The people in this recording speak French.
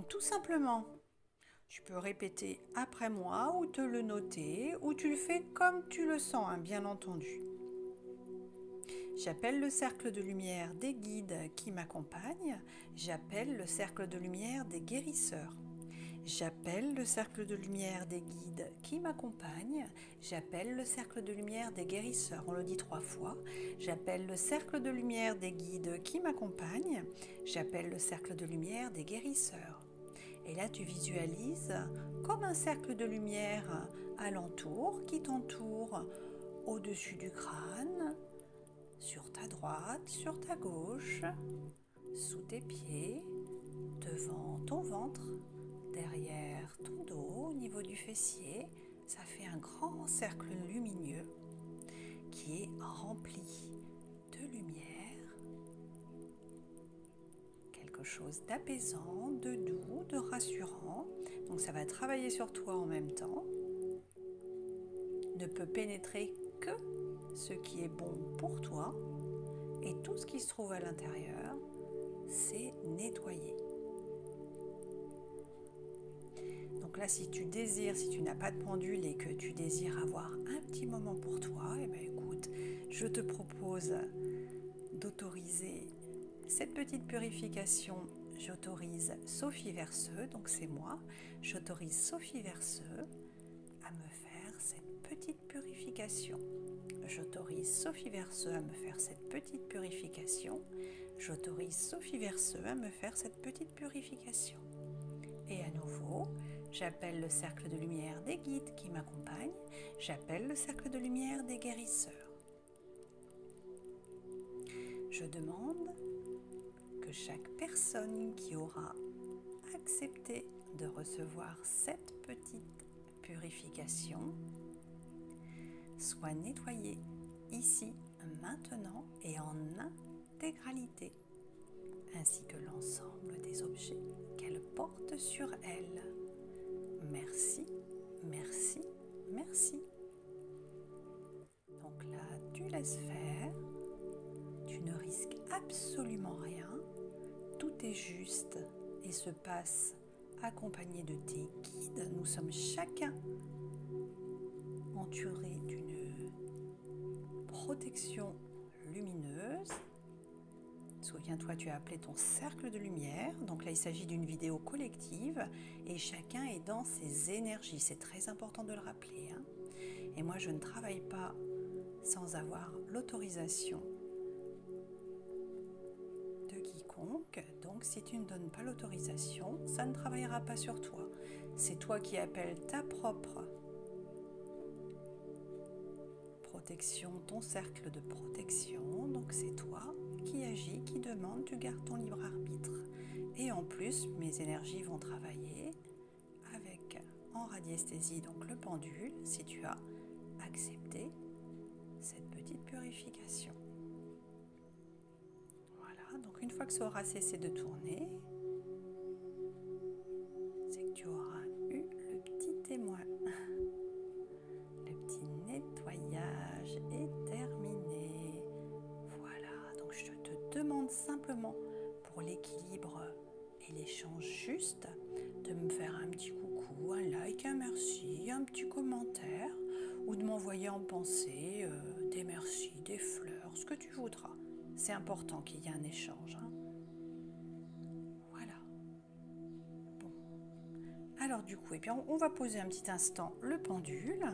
Donc tout simplement, tu peux répéter après moi ou te le noter ou tu le fais comme tu le sens, hein, bien entendu. J'appelle le cercle de lumière des guides qui m'accompagnent. J'appelle le cercle de lumière des guérisseurs. J'appelle le cercle de lumière des guides qui m'accompagnent. J'appelle le cercle de lumière des guérisseurs. On le dit 3 fois. J'appelle le cercle de lumière des guides qui m'accompagnent. J'appelle le cercle de lumière des guérisseurs. Et là, tu visualises comme un cercle de lumière alentour qui t'entoure au-dessus du crâne, sur ta droite, sur ta gauche, sous tes pieds, devant ton ventre, derrière ton dos, au niveau du fessier. Ça fait un grand cercle lumineux qui est rempli de lumière, quelque chose d'apaisant, de doux, de rassurant. Donc ça va travailler sur toi en même temps. Ne peut pénétrer que ce qui est bon pour toi, et tout ce qui se trouve à l'intérieur, c'est nettoyé. Donc là, si tu désires, si tu n'as pas de pendule et que tu désires avoir un petit moment pour toi, eh bien écoute, je te propose d'autoriser cette petite purification. J'autorise Sophie Verseux, donc c'est moi, j'autorise Sophie Verseux à me faire cette petite purification. J'autorise Sophie Verseux à me faire cette petite purification. J'autorise Sophie Verseux à me faire cette petite purification. Et à nouveau, j'appelle le cercle de lumière des guides qui m'accompagnent. J'appelle le cercle de lumière des guérisseurs. Je demande que chaque personne qui aura accepté de recevoir cette petite purification soit nettoyée ici, maintenant et en intégralité, ainsi que l'ensemble des objets qu'elle porte sur elle. Merci, merci, merci. Donc là, tu laisses faire, tu ne risques absolument rien, tout est juste et se passe accompagné de tes guides. Nous sommes chacun entourés d'une protection lumineuse. Souviens-toi, tu as appelé ton cercle de lumière. Donc là, il s'agit d'une vidéo collective et chacun est dans ses énergies. C'est très important de le rappeler, hein. Et moi, je ne travaille pas sans avoir l'autorisation de quiconque. Donc, si tu ne donnes pas l'autorisation, ça ne travaillera pas sur toi. C'est toi qui appelles ta propre protection, ton cercle de protection. Donc, c'est toi qui agis, qui demande, tu gardes ton libre arbitre. Et en plus, mes énergies vont travailler avec, en radiesthésie, donc le pendule, si tu as accepté cette petite purification. Voilà, donc une fois que ça aura cessé de tourner, c'est que tu auras eu le petit témoin. Le petit nettoyage est terminé. Voilà, donc je te demande simplement pour l'équilibre et l'échange juste de me faire un petit coucou, un like, un merci, un petit commentaire ou de m'envoyer en pensée des merci, des fleurs, ce que tu voudras. C'est important qu'il y ait un échange, hein. Voilà. Bon. Alors du coup, eh bien, on va poser un petit instant le pendule.